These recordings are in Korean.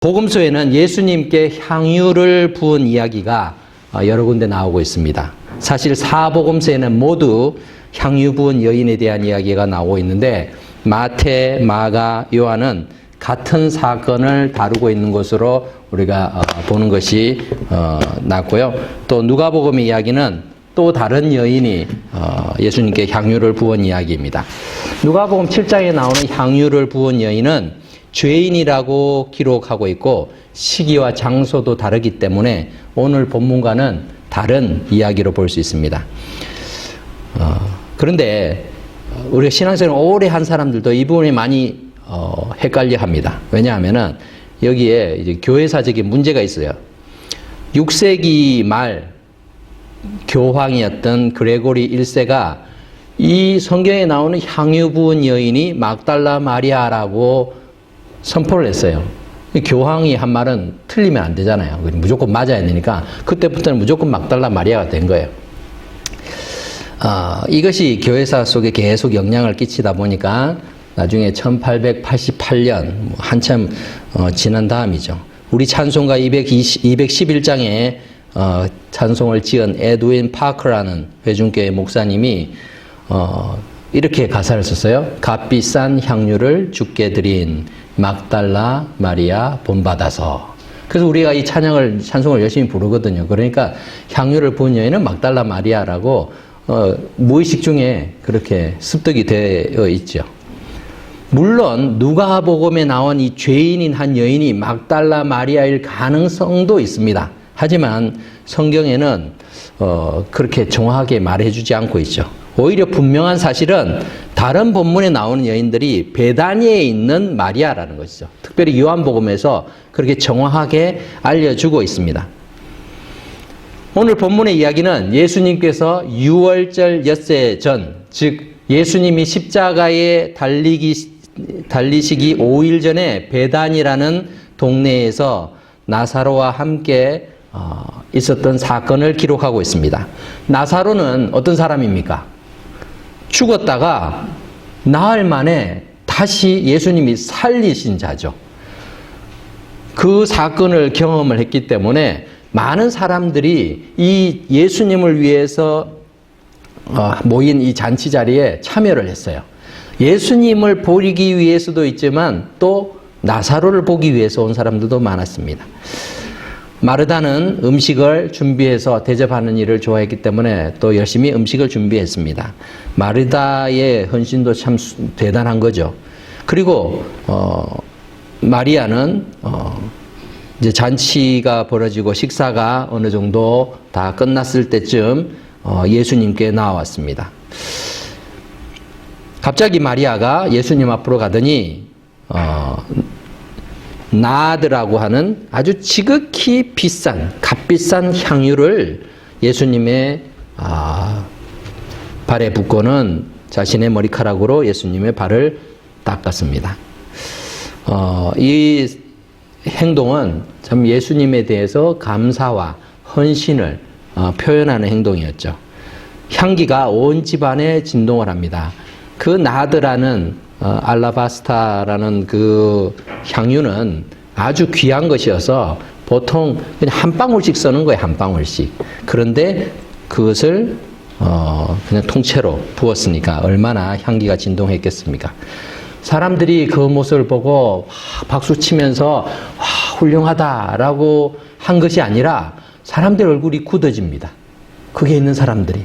복음서에는 예수님께 향유를 부은 이야기가 여러 군데 나오고 있습니다. 사실 사복음서에는 모두 향유 부은 여인에 대한 이야기가 나오고 있는데 마태, 마가, 요한은 같은 사건을 다루고 있는 것으로 우리가 보는 것이 낫고요. 또 누가복음의 이야기는 또 다른 여인이 예수님께 향유를 부은 이야기입니다. 누가복음 7장에 나오는 향유를 부은 여인은 죄인이라고 기록하고 있고 시기와 장소도 다르기 때문에 오늘 본문과는 다른 이야기로 볼 수 있습니다. 그런데 우리가 신앙생활을 오래 한 사람들도 이 부분이 많이 헷갈려 합니다. 왜냐하면은 여기에 이제 교회사적인 문제가 있어요. 6세기 말 교황이었던 그레고리 1세가 이 성경에 나오는 향유 부은 여인이 막달라 마리아라고 선포를 했어요. 교황이 한 말은 틀리면 안 되잖아요. 무조건 맞아야 되니까 그때부터는 무조건 막달라 마리아가 된 거예요. 이것이 교회사 속에 계속 영향을 끼치다 보니까 나중에 1888년 한참 지난 다음이죠. 우리 찬송가 211장에 찬송을 지은 에드윈 파커라는 회중교회 목사님이 이렇게 가사를 썼어요. 값비싼 향유를 주께 드린 막달라 마리아 본받아서. 그래서 우리가 이 찬송을 열심히 부르거든요. 그러니까 향유를 부은 여인은 막달라 마리아라고 무의식 중에 그렇게 습득이 되어 있죠. 물론 누가복음에 나온 이 죄인인 한 여인이 막달라 마리아일 가능성도 있습니다. 하지만 성경에는 그렇게 정확하게 말해주지 않고 있죠. 오히려 분명한 사실은 다른 본문에 나오는 여인들이 베다니에 있는 마리아라는 것이죠. 특별히 요한복음에서 그렇게 정확하게 알려주고 있습니다. 오늘 본문의 이야기는 예수님께서 유월절 엿새 전, 즉 예수님이 십자가에 달리시기 5일 전에 베단이라는 동네에서 나사로와 함께 있었던 사건을 기록하고 있습니다. 나사로는 어떤 사람입니까? 죽었다가 나흘 만에 다시 예수님이 살리신 자죠. 그 사건을 경험을 했기 때문에 많은 사람들이 이 예수님을 위해서 모인 이 잔치 자리에 참여를 했어요. 예수님을 보기 위해서도 있지만 또 나사로를 보기 위해서 온 사람들도 많았습니다. 마르다는 음식을 준비해서 대접하는 일을 좋아했기 때문에 또 열심히 음식을 준비했습니다. 마르다의 헌신도 참 대단한 거죠. 그리고 마리아는 이제 잔치가 벌어지고 식사가 어느 정도 다 끝났을 때쯤 예수님께 나왔습니다. 갑자기 마리아가 예수님 앞으로 가더니 나드라고 하는 아주 지극히 비싼 값비싼 향유를 예수님의 발에 붓고는 자신의 머리카락으로 예수님의 발을 닦았습니다. 이 행동은 참 예수님에 대해서 감사와 헌신을 표현하는 행동이었죠. 향기가 온 집안에 진동을 합니다. 그 나드라는 알라바스타라는 그 향유는 아주 귀한 것이어서 보통 그냥 한 방울씩 쓰는 거예요. 한 방울씩. 그런데 그것을 그냥 통째로 부었으니까 얼마나 향기가 진동했겠습니까? 사람들이 그 모습을 보고 박수 치면서 훌륭하다라고 한 것이 아니라 사람들 얼굴이 굳어집니다. 그게 있는 사람들이.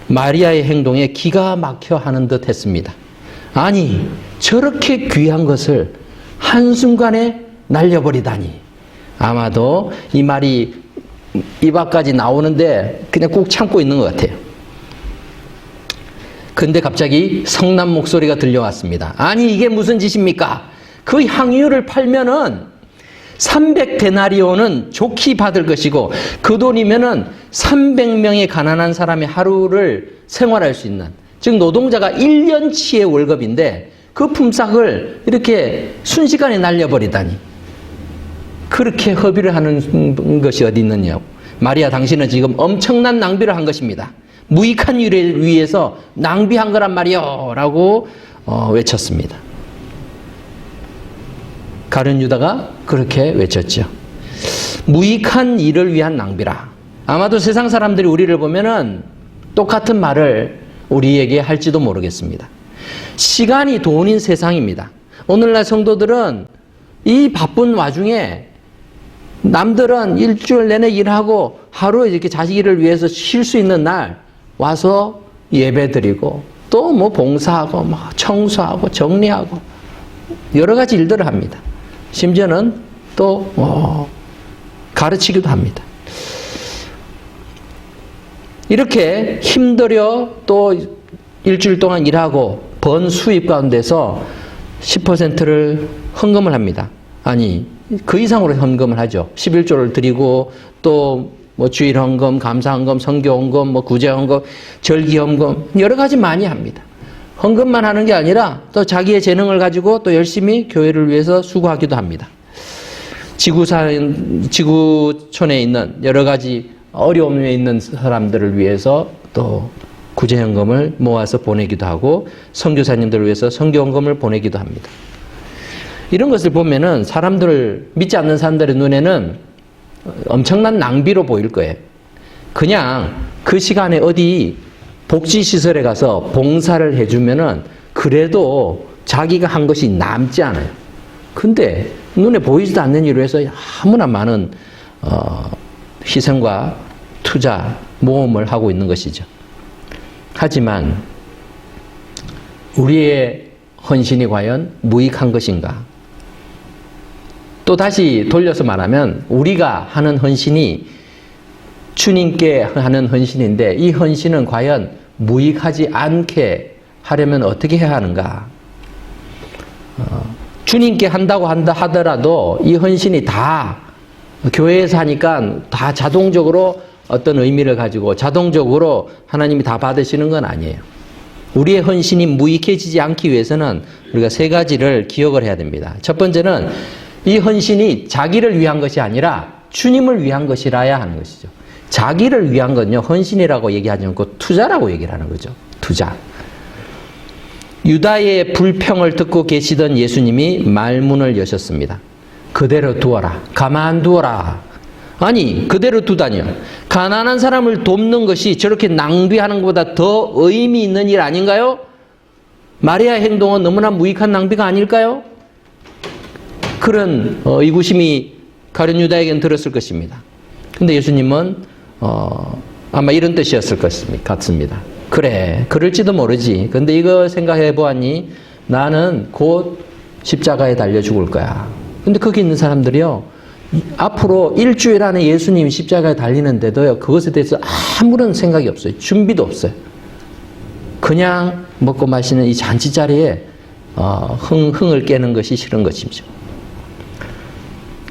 마리아의 행동에 기가 막혀 하는 듯 했습니다. 아니, 저렇게 귀한 것을 한순간에 날려버리다니. 아마도 이 말이 입 앞까지 나오는데 그냥 꾹 참고 있는 것 같아요. 근데 갑자기 성난 목소리가 들려왔습니다. 아니, 이게 무슨 짓입니까? 그 향유를 팔면은 300데나리온은 좋게 받을 것이고 그 돈이면은 300명의 가난한 사람의 하루를 생활할 수 있는, 즉 노동자가 1년치의 월급인데 그 품삯을 이렇게 순식간에 날려버리다니. 그렇게 허비를 하는 것이 어디 있느냐고. 마리아, 당신은 지금 엄청난 낭비를 한 것입니다. 무익한 일을 위해서 낭비한 거란 말이요 라고 외쳤습니다. 가룟 유다가 그렇게 외쳤죠. 무익한 일을 위한 낭비라. 아마도 세상 사람들이 우리를 보면은 똑같은 말을 우리에게 할지도 모르겠습니다. 시간이 돈인 세상입니다. 오늘날 성도들은 이 바쁜 와중에 남들은 일주일 내내 일하고 하루에 이렇게 자식 일을 위해서 쉴 수 있는 날 와서 예배 드리고 또 뭐 봉사하고 뭐 청소하고 정리하고 여러 가지 일들을 합니다. 심지어는 또 가르치기도 합니다. 이렇게 힘들여 또 일주일 동안 일하고 번 수입 가운데서 10%를 헌금을 합니다. 아니, 그 이상으로 헌금을 하죠. 11조를 드리고 또 뭐 주일 헌금, 감사 헌금, 선교 헌금, 뭐 구제 헌금, 절기 헌금 여러 가지 많이 합니다. 헌금만 하는 게 아니라 또 자기의 재능을 가지고 또 열심히 교회를 위해서 수고하기도 합니다. 지구촌에 있는 여러 가지 어려움에 있는 사람들을 위해서 또 구제헌금을 모아서 보내기도 하고 선교사님들을 위해서 선교헌금을 보내기도 합니다. 이런 것을 보면은 사람들을 믿지 않는 사람들의 눈에는 엄청난 낭비로 보일 거예요. 그냥 그 시간에 어디 복지시설에 가서 봉사를 해주면은 그래도 자기가 한 것이 남지 않아요. 근데 눈에 보이지도 않는 일로 해서 아무나 많은 희생과 투자, 모험을 하고 있는 것이죠. 하지만 우리의 헌신이 과연 무익한 것인가? 또 다시 돌려서 말하면 우리가 하는 헌신이 주님께 하는 헌신인데 이 헌신은 과연 무익하지 않게 하려면 어떻게 해야 하는가? 주님께 한다고 하더라도 이 헌신이 다 교회에서 하니까 다 자동적으로 어떤 의미를 가지고 자동적으로 하나님이 다 받으시는 건 아니에요. 우리의 헌신이 무익해지지 않기 위해서는 우리가 세 가지를 기억을 해야 됩니다. 첫 번째는 이 헌신이 자기를 위한 것이 아니라 주님을 위한 것이라야 하는 것이죠. 자기를 위한 건요, 헌신이라고 얘기하지 않고 투자라고 얘기를 하는 거죠. 투자. 유다의 불평을 듣고 계시던 예수님이 말문을 여셨습니다. 그대로 두어라. 가만두어라. 아니, 그대로 두다니요. 가난한 사람을 돕는 것이 저렇게 낭비하는 것보다 더 의미 있는 일 아닌가요? 마리아의 행동은 너무나 무익한 낭비가 아닐까요? 그런 의구심이 가룟 유다에게는 들었을 것입니다. 근데 예수님은 아마 이런 뜻이었을 것 같습니다. 그래, 그럴지도 모르지. 근데 이거 생각해 보았니? 나는 곧 십자가에 달려 죽을 거야. 근데 거기 있는 사람들이요, 앞으로 일주일 안에 예수님이 십자가에 달리는데도요, 그것에 대해서 아무런 생각이 없어요. 준비도 없어요. 그냥 먹고 마시는 이 잔치 자리에 흥을 깨는 것이 싫은 것이죠.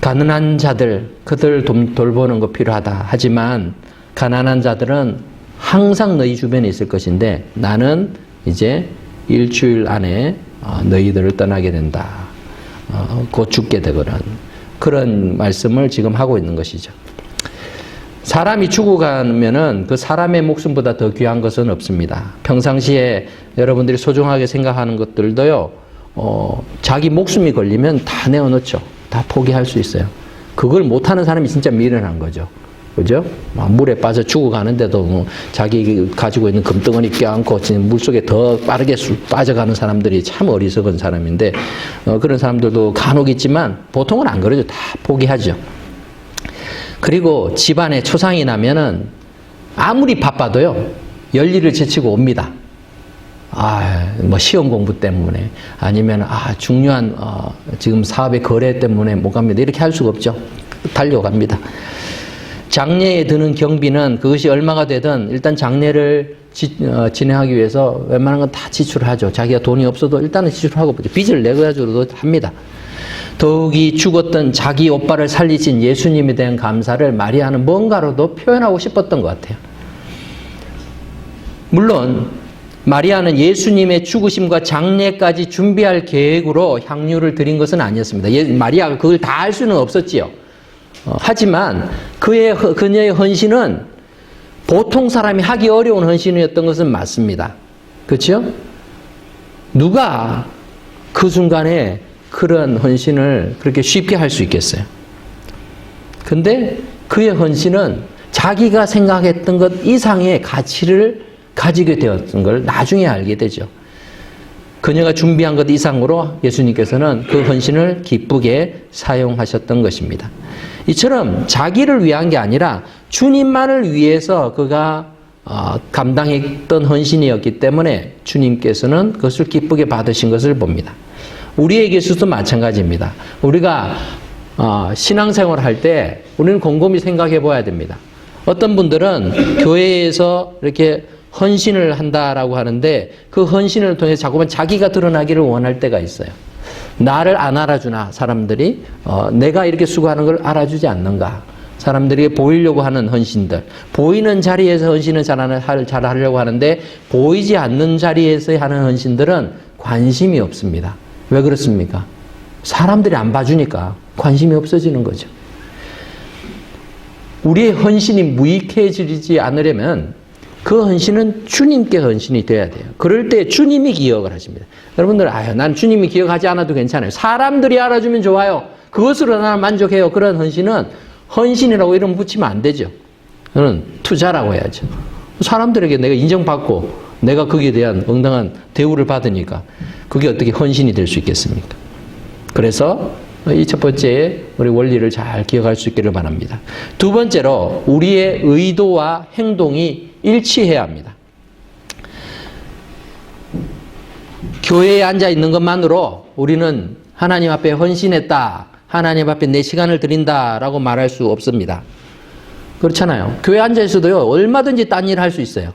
가난한 자들, 그들 돌보는 거 필요하다. 하지만 가난한 자들은 항상 너희 주변에 있을 것인데 나는 이제 일주일 안에 너희들을 떠나게 된다. 곧 죽게 되거든. 그런 말씀을 지금 하고 있는 것이죠. 사람이 죽어가면은 그 사람의 목숨보다 더 귀한 것은 없습니다. 평상시에 여러분들이 소중하게 생각하는 것들도요, 자기 목숨이 걸리면 다 내어놓죠. 다 포기할 수 있어요. 그걸 못하는 사람이 진짜 미련한 거죠. 그죠? 물에 빠져 죽어가는데도 뭐 자기 가지고 있는 금덩어리 껴안고 물속에 더 빠르게 빠져가는 사람들이 참 어리석은 사람인데, 그런 사람들도 간혹 있지만 보통은 안 그러죠. 다 포기하죠. 그리고 집안에 초상이 나면은 아무리 바빠도요, 열일을 제치고 옵니다. 뭐 시험 공부 때문에 아니면 중요한 지금 사업의 거래 때문에 못 갑니다. 이렇게 할 수가 없죠. 달려갑니다. 장례에 드는 경비는 그것이 얼마가 되든 일단 장례를 진행하기 위해서 웬만한 건 다 지출하죠. 자기가 돈이 없어도 일단은 지출하고 빚을 내가지고도 합니다. 더욱이 죽었던 자기 오빠를 살리신 예수님에 대한 감사를 마리아는 뭔가로도 표현하고 싶었던 것 같아요. 물론 마리아는 예수님의 죽으심과 장례까지 준비할 계획으로 향유를 드린 것은 아니었습니다. 마리아가 그걸 다 할 수는 없었지요. 하지만 그녀의 헌신은 보통 사람이 하기 어려운 헌신이었던 것은 맞습니다. 그렇죠? 누가 그 순간에 그런 헌신을 그렇게 쉽게 할 수 있겠어요? 근데 그의 헌신은 자기가 생각했던 것 이상의 가치를 가지게 되었던 걸 나중에 알게 되죠. 그녀가 준비한 것 이상으로 예수님께서는 그 헌신을 기쁘게 사용하셨던 것입니다. 이처럼 자기를 위한 게 아니라 주님만을 위해서 그가 감당했던 헌신이었기 때문에 주님께서는 그것을 기쁘게 받으신 것을 봅니다. 우리에게서도 마찬가지입니다. 우리가 신앙생활을 할 때 우리는 곰곰이 생각해 봐야 됩니다. 어떤 분들은 교회에서 이렇게 헌신을 한다라고 하는데 그 헌신을 통해서 자꾸만 자기가 드러나기를 원할 때가 있어요. 나를 안 알아주나 사람들이 내가 이렇게 수고하는 걸 알아주지 않는가. 사람들이 보이려고 하는 헌신들. 보이는 자리에서 헌신을 잘하려고 하는데 보이지 않는 자리에서 하는 헌신들은 관심이 없습니다. 왜 그렇습니까? 사람들이 안 봐주니까 관심이 없어지는 거죠. 우리의 헌신이 무익해지지 않으려면 그 헌신은 주님께 헌신이 돼야 돼요. 그럴 때 주님이 기억을 하십니다. 여러분들, 난 주님이 기억하지 않아도 괜찮아요. 사람들이 알아주면 좋아요. 그것으로 나는 만족해요. 그런 헌신은 헌신이라고 이름 붙이면 안 되죠. 그는 투자라고 해야죠. 사람들에게 내가 인정받고 내가 거기에 대한 응당한 대우를 받으니까 그게 어떻게 헌신이 될 수 있겠습니까? 그래서 이 첫 번째 우리 원리를 잘 기억할 수 있기를 바랍니다. 두 번째로 우리의 의도와 행동이 일치해야 합니다. 교회에 앉아 있는 것만으로 우리는 하나님 앞에 헌신했다, 하나님 앞에 내 시간을 드린다라고 말할 수 없습니다. 그렇잖아요. 교회 앉아 있어도요, 얼마든지 딴 일 할 수 있어요.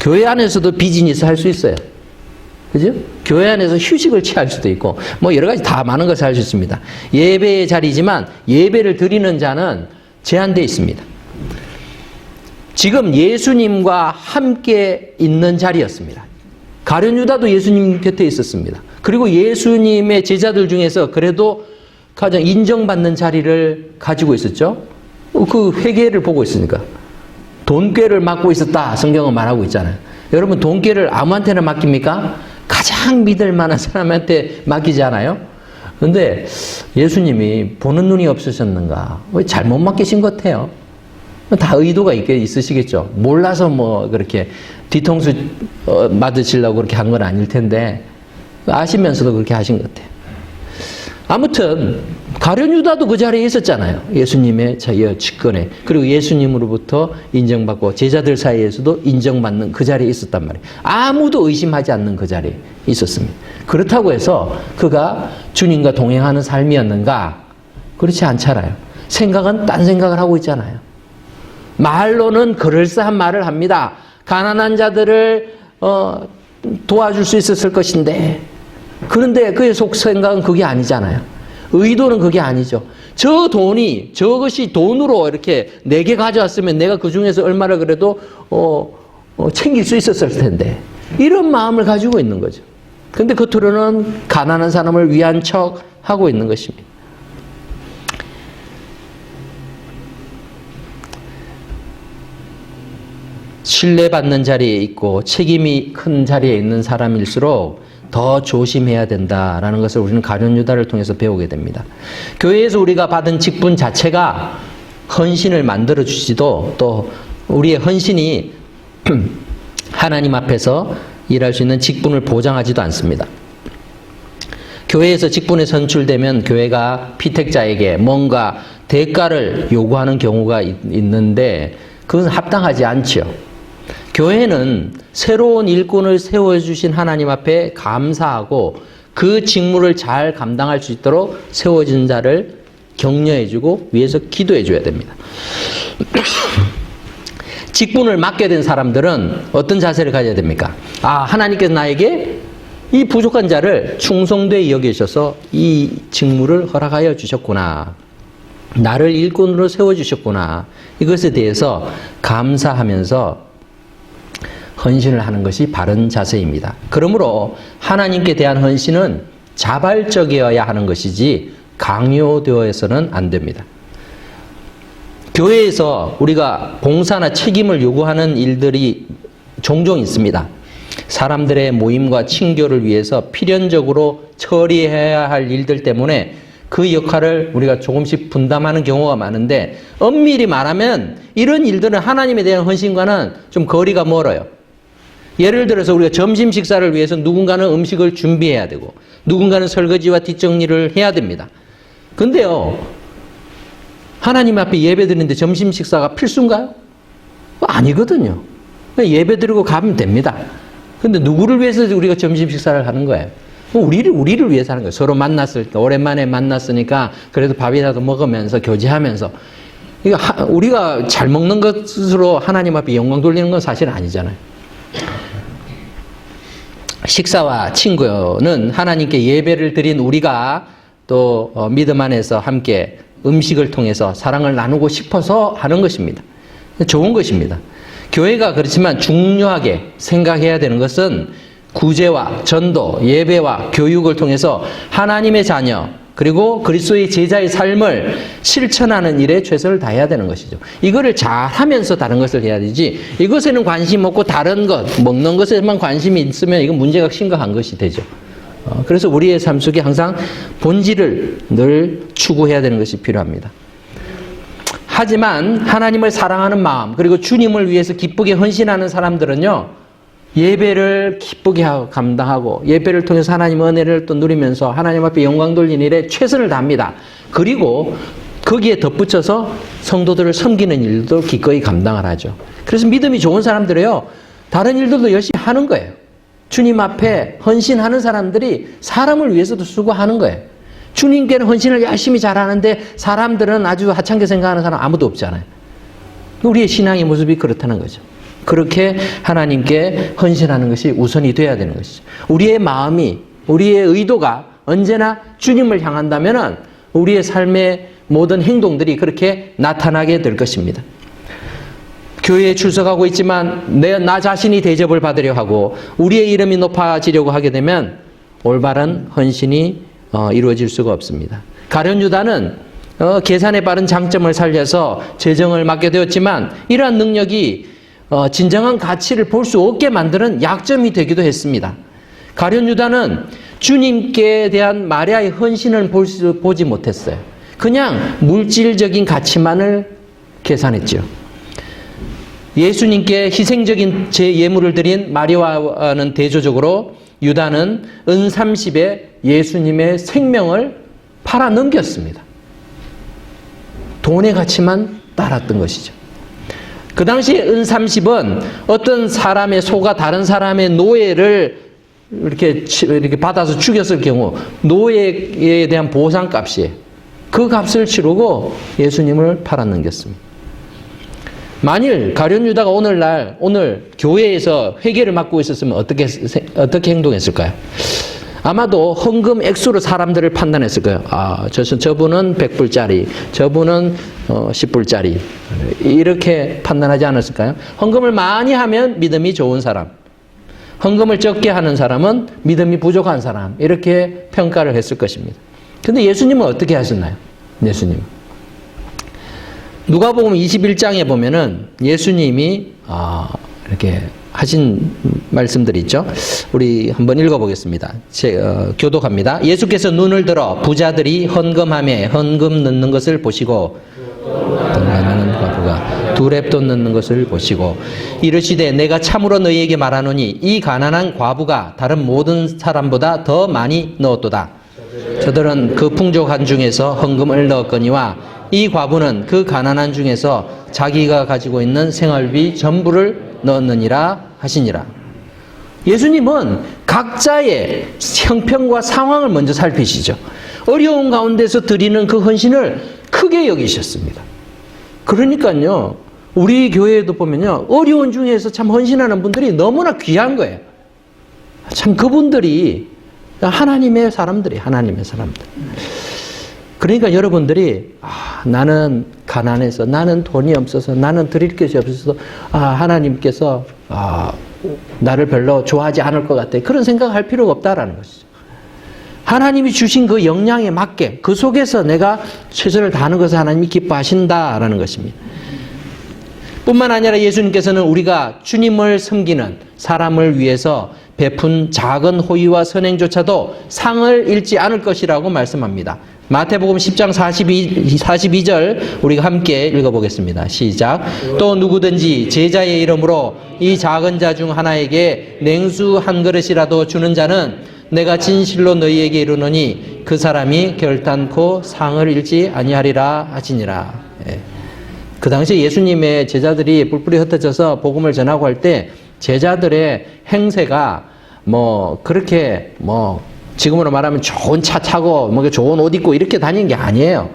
교회 안에서도 비즈니스 할 수 있어요. 그죠? 교회 안에서 휴식을 취할 수도 있고, 여러 가지 다 많은 것을 할 수 있습니다. 예배의 자리지만 예배를 드리는 자는 제한되어 있습니다. 지금 예수님과 함께 있는 자리였습니다. 가룟 유다도 예수님 곁에 있었습니다. 그리고 예수님의 제자들 중에서 그래도 가장 인정받는 자리를 가지고 있었죠. 그 회개를 보고 있으니까. 돈꾀를 맡고 있었다. 성경은 말하고 있잖아요. 여러분, 돈꾀를 아무한테나 맡깁니까? 가장 믿을 만한 사람한테 맡기지 않아요? 그런데 예수님이 보는 눈이 없으셨는가? 왜 잘못 맡기신 것 같아요? 다 의도가 있으시겠죠. 몰라서 그렇게 뒤통수 맞으시려고 그렇게 한 건 아닐 텐데 아시면서도 그렇게 하신 것 같아요. 아무튼 가룟 유다도 그 자리에 있었잖아요. 예수님의 직권에. 그리고 예수님으로부터 인정받고 제자들 사이에서도 인정받는 그 자리에 있었단 말이에요. 아무도 의심하지 않는 그 자리에 있었습니다. 그렇다고 해서 그가 주님과 동행하는 삶이었는가? 그렇지 않잖아요. 생각은 딴 생각을 하고 있잖아요. 말로는 그럴싸한 말을 합니다. 가난한 자들을 도와줄 수 있었을 것인데, 그런데 그의 속 생각은 그게 아니잖아요. 의도는 그게 아니죠. 저것이 돈으로 이렇게 내게 가져왔으면 내가 그 중에서 얼마를 그래도 챙길 수 있었을 텐데, 이런 마음을 가지고 있는 거죠. 근데 겉으로는 가난한 사람을 위한 척 하고 있는 것입니다. 신뢰받는 자리에 있고 책임이 큰 자리에 있는 사람일수록 더 조심해야 된다라는 것을 우리는 가룟 유다를 통해서 배우게 됩니다. 교회에서 우리가 받은 직분 자체가 헌신을 만들어 주시지도, 또 우리의 헌신이 하나님 앞에서 일할 수 있는 직분을 보장하지도 않습니다. 교회에서 직분에 선출되면 교회가 피택자에게 뭔가 대가를 요구하는 경우가 있는데 그건 합당하지 않죠. 교회는 새로운 일꾼을 세워주신 하나님 앞에 감사하고 그 직무를 잘 감당할 수 있도록 세워진 자를 격려해주고 위해서 기도해줘야 됩니다. 직분을 맡게 된 사람들은 어떤 자세를 가져야 됩니까? 하나님께서 나에게 이 부족한 자를 충성되이 여기셔서 이 직무를 허락하여 주셨구나. 나를 일꾼으로 세워주셨구나. 이것에 대해서 감사하면서 헌신을 하는 것이 바른 자세입니다. 그러므로 하나님께 대한 헌신은 자발적이어야 하는 것이지 강요되어서는 안 됩니다. 교회에서 우리가 봉사나 책임을 요구하는 일들이 종종 있습니다. 사람들의 모임과 친교를 위해서 필연적으로 처리해야 할 일들 때문에 그 역할을 우리가 조금씩 분담하는 경우가 많은데, 엄밀히 말하면 이런 일들은 하나님에 대한 헌신과는 좀 거리가 멀어요. 예를 들어서 우리가 점심 식사를 위해서 누군가는 음식을 준비해야 되고 누군가는 설거지와 뒷정리를 해야 됩니다. 근데요, 하나님 앞에 예배 드리는데 점심 식사가 필수인가요? 아니거든요. 예배 드리고 가면 됩니다. 근데 누구를 위해서 우리가 점심 식사를 하는 거예요? 우리를 위해서 하는 거예요. 서로 만났을 때, 오랜만에 만났으니까 그래도 밥이라도 먹으면서 교제하면서. 우리가 잘 먹는 것으로 하나님 앞에 영광 돌리는 건 사실 아니잖아요. 식사와 친구는 하나님께 예배를 드린 우리가 또 믿음 안에서 함께 음식을 통해서 사랑을 나누고 싶어서 하는 것입니다. 좋은 것입니다. 교회가 그렇지만 중요하게 생각해야 되는 것은 구제와 전도, 예배와 교육을 통해서 하나님의 자녀 그리고 그리스도의 제자의 삶을 실천하는 일에 최선을 다해야 되는 것이죠. 이거를 잘하면서 다른 것을 해야 되지, 이것에는 관심 없고 다른 것, 먹는 것에만 관심이 있으면 이건 문제가 심각한 것이 되죠. 그래서 우리의 삶 속에 항상 본질을 늘 추구해야 되는 것이 필요합니다. 하지만 하나님을 사랑하는 마음 그리고 주님을 위해서 기쁘게 헌신하는 사람들은요, 예배를 기쁘게 하고 감당하고 예배를 통해서 하나님의 은혜를 또 누리면서 하나님 앞에 영광 돌리는 일에 최선을 다합니다. 그리고 거기에 덧붙여서 성도들을 섬기는 일도 기꺼이 감당을 하죠. 그래서 믿음이 좋은 사람들이요, 다른 일들도 열심히 하는 거예요. 주님 앞에 헌신하는 사람들이 사람을 위해서도 수고하는 거예요. 주님께는 헌신을 열심히 잘하는데 사람들은 아주 하찮게 생각하는 사람 아무도 없잖아요. 우리의 신앙의 모습이 그렇다는 거죠. 그렇게 하나님께 헌신하는 것이 우선이 돼야 되는 것이죠. 우리의 마음이, 우리의 의도가 언제나 주님을 향한다면 우리의 삶의 모든 행동들이 그렇게 나타나게 될 것입니다. 교회에 출석하고 있지만 나 자신이 대접을 받으려 하고 우리의 이름이 높아지려고 하게 되면 올바른 헌신이 이루어질 수가 없습니다. 가룟 유다는 계산에 빠른 장점을 살려서 재정을 맡게 되었지만 이러한 능력이 진정한 가치를 볼 수 없게 만드는 약점이 되기도 했습니다. 가룟 유다는 주님께 대한 마리아의 헌신을 보지 못했어요. 그냥 물질적인 가치만을 계산했죠. 예수님께 희생적인 예물을 드린 마리아와는 대조적으로 유다는 은 30에 예수님의 생명을 팔아 넘겼습니다. 돈의 가치만 따랐던 것이죠. 그 당시 은 30은 어떤 사람의 소가 다른 사람의 노예를 이렇게 받아서 죽였을 경우 노예에 대한 보상값이에요. 그 값을 치르고 예수님을 팔아 넘겼습니다. 만일 가룟 유다가 오늘 교회에서 회개를 맡고 있었으면 어떻게 행동했을까요? 아마도 헌금 액수로 사람들을 판단했을 거예요. 저분은 100불짜리, 저분은 10불짜리 이렇게 판단하지 않았을까요? 헌금을 많이 하면 믿음이 좋은 사람, 헌금을 적게 하는 사람은 믿음이 부족한 사람, 이렇게 평가를 했을 것입니다. 근데 예수님은 어떻게 하셨나요? 예수님. 누가복음 21장에 보면은 예수님이 이렇게 하신 말씀들이 있죠. 우리 한번 읽어보겠습니다. 교독합니다. 예수께서 눈을 들어 부자들이 헌금함에 헌금 넣는 것을 보시고 가난한 과부가 두 렙돈 넣는 것을 보시고 이르시되 내가 참으로 너희에게 말하노니 이 가난한 과부가 다른 모든 사람보다 더 많이 넣었도다. 저들은 그 풍족한 중에서 헌금을 넣었거니와 이 과부는 그 가난한 중에서 자기가 가지고 있는 생활비 전부를 넣었느니라 하시니라. 예수님은 각자의 형편과 상황을 먼저 살피시죠. 어려운 가운데서 드리는 그 헌신을 크게 여기셨습니다. 그러니까요, 우리 교회에도 보면요, 어려운 중에서 참 헌신하는 분들이 너무나 귀한 거예요. 참 그분들이 하나님의 사람들. 그러니까 여러분들이 나는 가난해서, 나는 돈이 없어서, 나는 드릴 것이 없어서 하나님께서 나를 별로 좋아하지 않을 것 같아, 그런 생각할 필요가 없다라는 것이죠. 하나님이 주신 그 역량에 맞게 그 속에서 내가 최선을 다하는 것을 하나님이 기뻐하신다라는 것입니다. 뿐만 아니라 예수님께서는 우리가 주님을 섬기는 사람을 위해서 베푼 작은 호의와 선행조차도 상을 잃지 않을 것이라고 말씀합니다. 마태복음 10장 42절 우리가 함께 읽어보겠습니다. 시작. 또 누구든지 제자의 이름으로 이 작은 자 중 하나에게 냉수 한 그릇이라도 주는 자는 내가 진실로 너희에게 이르노니 그 사람이 결단코 상을 잃지 아니하리라 하시니라. 예. 그 당시 예수님의 제자들이 뿔뿔이 흩어져서 복음을 전하고 할 때 제자들의 행세가 그렇게 지금으로 말하면 좋은 차 타고 좋은 옷 입고 이렇게 다니는 게 아니에요.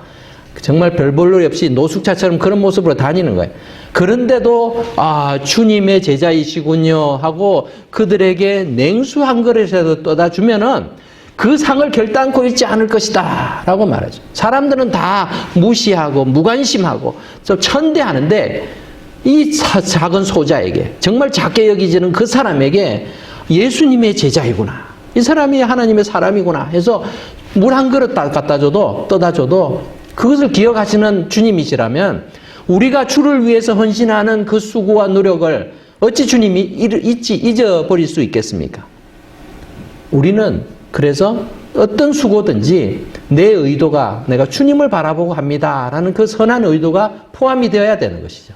정말 별 볼 일 없이 노숙자처럼 그런 모습으로 다니는 거예요. 그런데도 주님의 제자이시군요 하고 그들에게 냉수 한 그릇이라도 떠다 주면은 그 상을 결단코 잃지 않을 것이다 라고 말하죠. 사람들은 다 무시하고 무관심하고 좀 천대하는데 이 작은 소자에게, 정말 작게 여기지는 그 사람에게 예수님의 제자이구나, 이 사람이 하나님의 사람이구나 해서 물 한 그릇 갖다 줘도, 떠다 줘도 그것을 기억하시는 주님이시라면 우리가 주를 위해서 헌신하는 그 수고와 노력을 어찌 주님이 잊어버릴 수 있겠습니까? 우리는 그래서 어떤 수고든지 내 의도가 내가 주님을 바라보고 합니다라는 그 선한 의도가 포함이 되어야 되는 것이죠.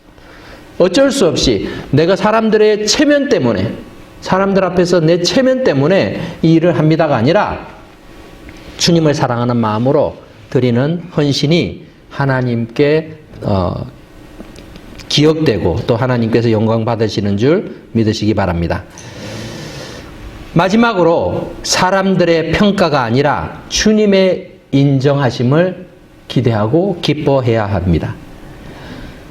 어쩔 수 없이 내가 사람들의 체면 때문에, 사람들 앞에서 내 체면 때문에 이 일을 합니다가 아니라 주님을 사랑하는 마음으로 드리는 헌신이 하나님께 기억되고 또 하나님께서 영광 받으시는 줄 믿으시기 바랍니다. 마지막으로 사람들의 평가가 아니라 주님의 인정하심을 기대하고 기뻐해야 합니다.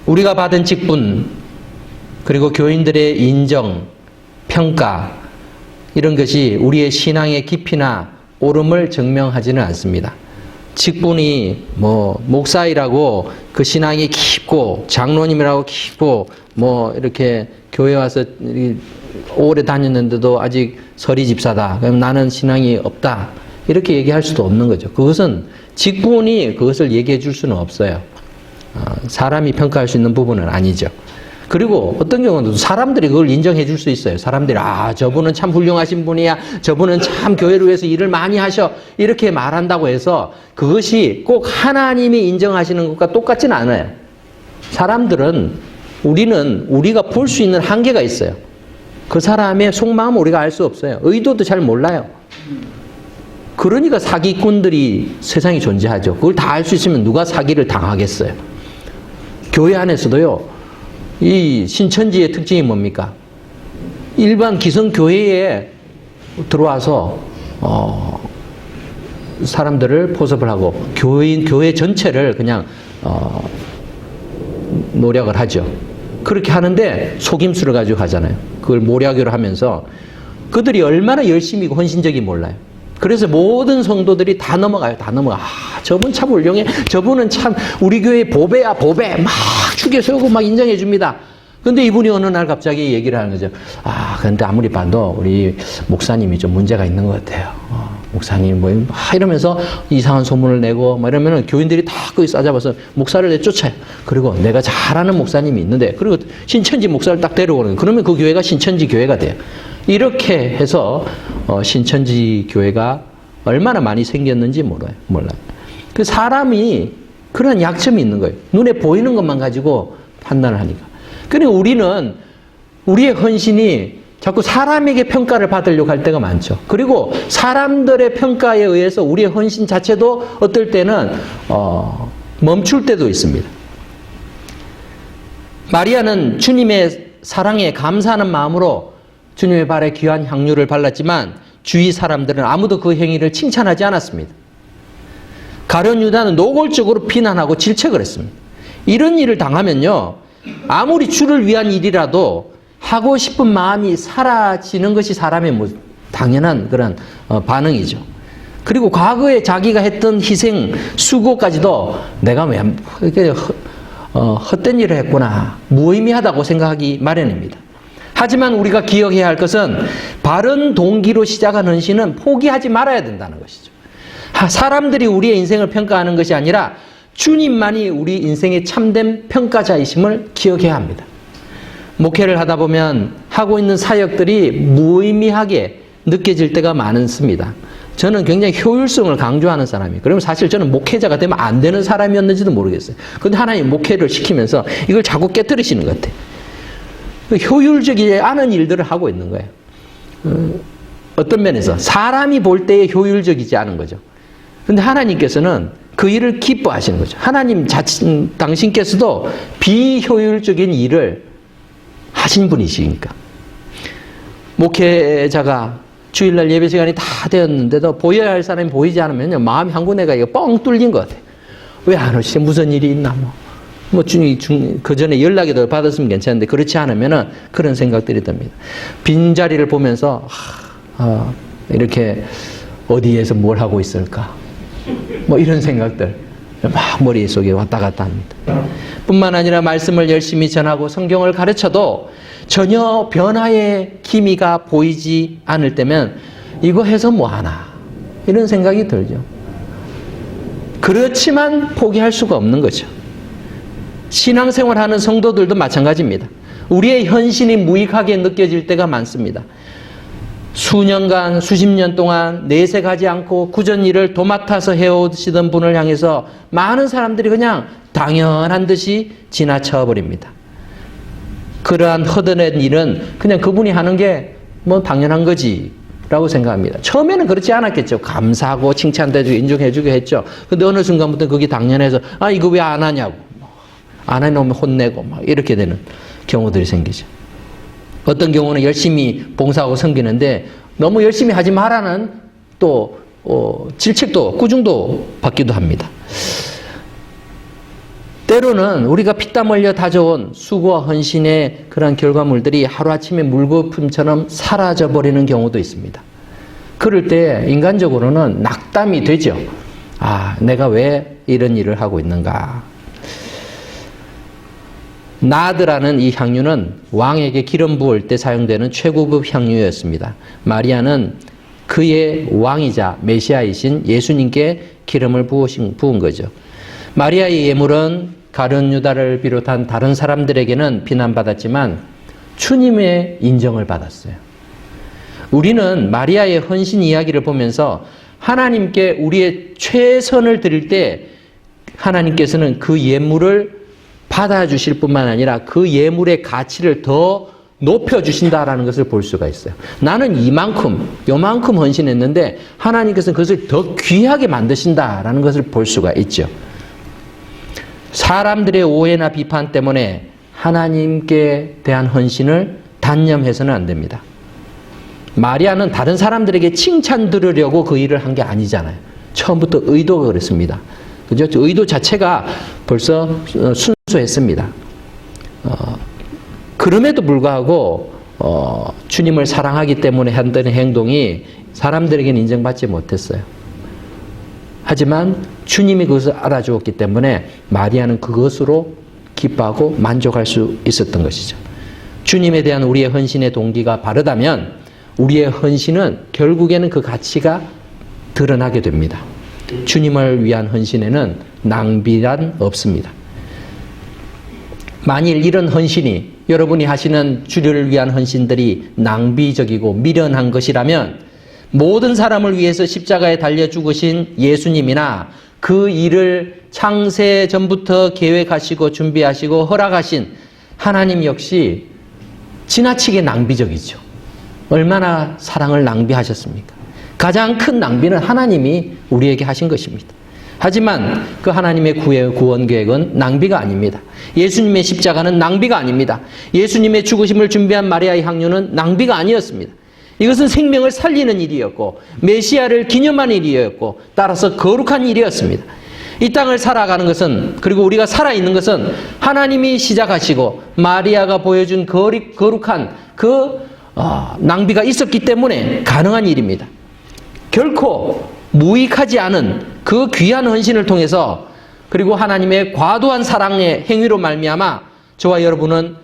우리가 받은 직분, 그리고 교인들의 인정, 평가, 이런 것이 우리의 신앙의 깊이나 옳음을 증명하지는 않습니다. 직분이 목사이라고 그 신앙이 깊고 장로님이라고 깊고 이렇게 교회 와서 오래 다녔는데도 아직 서리 집사다, 그럼 나는 신앙이 없다, 이렇게 얘기할 수도 없는 거죠. 그것은 직분이 그것을 얘기해 줄 수는 없어요. 사람이 평가할 수 있는 부분은 아니죠. 그리고 어떤 경우는 사람들이 그걸 인정해 줄 수 있어요. 사람들이 저분은 참 훌륭하신 분이야, 저분은 참 교회를 위해서 일을 많이 하셔, 이렇게 말한다고 해서 그것이 꼭 하나님이 인정하시는 것과 똑같지는 않아요. 사람들은, 우리가 볼 수 있는 한계가 있어요. 그 사람의 속마음을 우리가 알 수 없어요. 의도도 잘 몰라요. 그러니까 사기꾼들이 세상에 존재하죠. 그걸 다 알 수 있으면 누가 사기를 당하겠어요. 교회 안에서도요, 이 신천지의 특징이 뭡니까? 일반 기성교회에 들어와서 사람들을 포섭을 하고 교회 전체를 그냥 노력을 하죠. 그렇게 하는데 속임수를 가지고 가잖아요. 그걸 모략으로 하면서 그들이 얼마나 열심히고 헌신적이 몰라요. 그래서 모든 성도들이 다 넘어가요. 다 넘어가. 저분 참 훌륭해. 저분은 참 우리 교회 보배야, 보배. 막 축에 세우고 막 인정해 줍니다. 근데 이분이 어느 날 갑자기 얘기를 하는 거죠. 근데 아무리 봐도 우리 목사님이 좀 문제가 있는 것 같아요. 목사님 이러면서 이상한 소문을 내고 이러면은 교인들이 다 거기 싸잡아서 목사를 내쫓아요. 그리고 내가 잘 아는 목사님이 있는데, 그리고 신천지 목사를 딱 데려오는 거예요. 그러면 그 교회가 신천지 교회가 돼요. 이렇게 해서 신천지 교회가 얼마나 많이 생겼는지 몰라요. 그 사람이 그런 약점이 있는 거예요. 눈에 보이는 것만 가지고 판단을 하니까. 그러니까 우리는 우리의 헌신이 자꾸 사람에게 평가를 받으려고 할 때가 많죠. 그리고 사람들의 평가에 의해서 우리의 헌신 자체도 어떨 때는 멈출 때도 있습니다. 마리아는 주님의 사랑에 감사하는 마음으로 주님의 발에 귀한 향유를 발랐지만 주위 사람들은 아무도 그 행위를 칭찬하지 않았습니다. 가룟 유다는 노골적으로 비난하고 질책을 했습니다. 이런 일을 당하면요, 아무리 주를 위한 일이라도 하고 싶은 마음이 사라지는 것이 사람의 당연한 그런 반응이죠. 그리고 과거에 자기가 했던 희생, 수고까지도 내가 왜 이렇게 헛된 일을 했구나, 무의미하다고 생각하기 마련입니다. 하지만 우리가 기억해야 할 것은 바른 동기로 시작한 헌신은 포기하지 말아야 된다는 것이죠. 사람들이 우리의 인생을 평가하는 것이 아니라 주님만이 우리 인생의 참된 평가자이심을 기억해야 합니다. 목회를 하다 보면 하고 있는 사역들이 무의미하게 느껴질 때가 많습니다. 저는 굉장히 효율성을 강조하는 사람이에요. 그러면 사실 저는 목회자가 되면 안 되는 사람이었는지도 모르겠어요. 근데 하나님 목회를 시키면서 이걸 자꾸 깨뜨리시는 것 같아요. 효율적이지 않은 일들을 하고 있는 거예요. 어떤 면에서 사람이 볼 때에 효율적이지 않은 거죠. 근데 하나님께서는 그 일을 기뻐하시는 거죠. 하나님 당신께서도 비효율적인 일을 하신 분이시니까. 목회자가 주일날 예배 시간이 다 되었는데도 보여야 할 사람이 보이지 않으면요, 마음이 한 군데가 뻥 뚫린 것 같아요. 왜 안 오시지? 무슨 일이 있나? 그 전에 연락이라도 받았으면 괜찮은데, 그렇지 않으면은 그런 생각들이 듭니다. 빈자리를 보면서, 이렇게 어디에서 뭘 하고 있을까? 이런 생각들 막 머릿속에 왔다 갔다 합니다. 뿐만 아니라 말씀을 열심히 전하고 성경을 가르쳐도 전혀 변화의 기미가 보이지 않을 때면 이거 해서 뭐하나 이런 생각이 들죠. 그렇지만 포기할 수가 없는 거죠. 신앙생활하는 성도들도 마찬가지입니다. 우리의 헌신이 무익하게 느껴질 때가 많습니다. 수년간, 수십 년 동안 내색하지 않고 굳은 일을 도맡아서 해오시던 분을 향해서 많은 사람들이 그냥 당연한 듯이 지나쳐버립니다. 그러한 허드렛 일은 그냥 그분이 하는 게 당연한 거지 라고 생각합니다. 처음에는 그렇지 않았겠죠. 감사하고 칭찬도 해주고 인정해주고 했죠. 근데 어느 순간부터 그게 당연해서 이거 왜 안 하냐고, 안 해놓으면 혼내고 이렇게 되는 경우들이 생기죠. 어떤 경우는 열심히 봉사하고 섬기는데 너무 열심히 하지 말라는 또 질책도 꾸중도 받기도 합니다. 때로는 우리가 피땀 흘려 다져온 수고와 헌신의 그런 결과물들이 하루아침에 물거품처럼 사라져버리는 경우도 있습니다. 그럴 때 인간적으로는 낙담이 되죠. 내가 왜 이런 일을 하고 있는가. 나드라는 이 향유는 왕에게 기름 부을 때 사용되는 최고급 향유였습니다. 마리아는 그의 왕이자 메시아이신 예수님께 기름을 부은 거죠. 마리아의 예물은 가룟 유다를 비롯한 다른 사람들에게는 비난받았지만 주님의 인정을 받았어요. 우리는 마리아의 헌신 이야기를 보면서 하나님께 우리의 최선을 드릴 때 하나님께서는 그 예물을 받아주실 뿐만 아니라 그 예물의 가치를 더 높여주신다라는 것을 볼 수가 있어요. 나는 요만큼 헌신했는데 하나님께서는 그것을 더 귀하게 만드신다라는 것을 볼 수가 있죠. 사람들의 오해나 비판 때문에 하나님께 대한 헌신을 단념해서는 안 됩니다. 마리아는 다른 사람들에게 칭찬 들으려고 그 일을 한 게 아니잖아요. 처음부터 의도가 그랬습니다. 그죠? 의도 자체가 벌써 순수했습니다. 그럼에도 불구하고 주님을 사랑하기 때문에 한다는 행동이 사람들에게는 인정받지 못했어요. 하지만 주님이 그것을 알아주었기 때문에 마리아는 그것으로 기뻐하고 만족할 수 있었던 것이죠. 주님에 대한 우리의 헌신의 동기가 바르다면 우리의 헌신은 결국에는 그 가치가 드러나게 됩니다. 주님을 위한 헌신에는 낭비란 없습니다. 만일 이런 헌신이 여러분이 하시는 주를 위한 헌신들이 낭비적이고 미련한 것이라면 모든 사람을 위해서 십자가에 달려 죽으신 예수님이나 그 일을 창세 전부터 계획하시고 준비하시고 허락하신 하나님 역시 지나치게 낭비적이죠. 얼마나 사랑을 낭비하셨습니까? 가장 큰 낭비는 하나님이 우리에게 하신 것입니다. 하지만 그 하나님의 구원 계획은 낭비가 아닙니다. 예수님의 십자가는 낭비가 아닙니다. 예수님의 죽으심을 준비한 마리아의 향유는 낭비가 아니었습니다. 이것은 생명을 살리는 일이었고 메시아를 기념하는 일이었고 따라서 거룩한 일이었습니다. 이 땅을 살아가는 것은, 그리고 우리가 살아있는 것은 하나님이 시작하시고 마리아가 보여준 거룩한 낭비가 있었기 때문에 가능한 일입니다. 결코 무익하지 않은 그 귀한 헌신을 통해서, 그리고 하나님의 과도한 사랑의 행위로 말미암아 저와 여러분은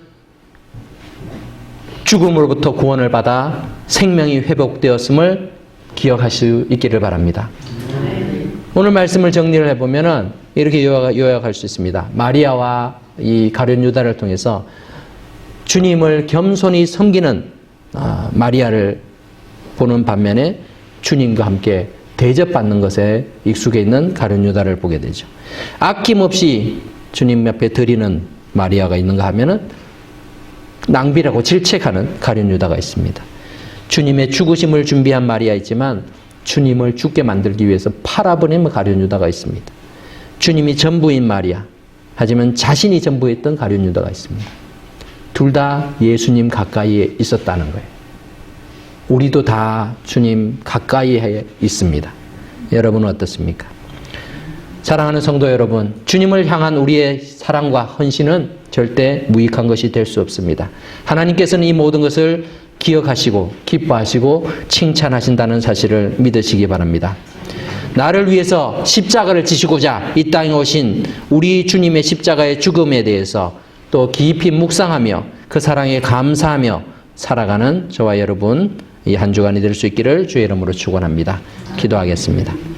죽음으로부터 구원을 받아 생명이 회복되었음을 기억할 수 있기를 바랍니다. 오늘 말씀을 정리를 해보면은 이렇게 요약할 수 있습니다. 마리아와 이 가룟 유다를 통해서 주님을 겸손히 섬기는 마리아를 보는 반면에 주님과 함께 대접받는 것에 익숙해 있는 가룟 유다를 보게 되죠. 아낌없이 주님 옆에 드리는 마리아가 있는가 하면은 낭비라고 질책하는 가룟 유다가 있습니다. 주님의 죽으심을 준비한 마리아 있지만 주님을 죽게 만들기 위해서 팔아버리는 가룟 유다가 있습니다. 주님이 전부인 마리아, 하지만 자신이 전부했던 가룟 유다가 있습니다. 둘 다 예수님 가까이에 있었다는 거예요. 우리도 다 주님 가까이에 있습니다. 여러분은 어떻습니까? 사랑하는 성도 여러분, 주님을 향한 우리의 사랑과 헌신은 절대 무익한 것이 될 수 없습니다. 하나님께서는 이 모든 것을 기억하시고 기뻐하시고 칭찬하신다는 사실을 믿으시기 바랍니다. 나를 위해서 십자가를 지시고자 이 땅에 오신 우리 주님의 십자가의 죽음에 대해서 또 깊이 묵상하며 그 사랑에 감사하며 살아가는 저와 여러분 이 한 주간이 될 수 있기를 주의 이름으로 축원합니다. 기도하겠습니다.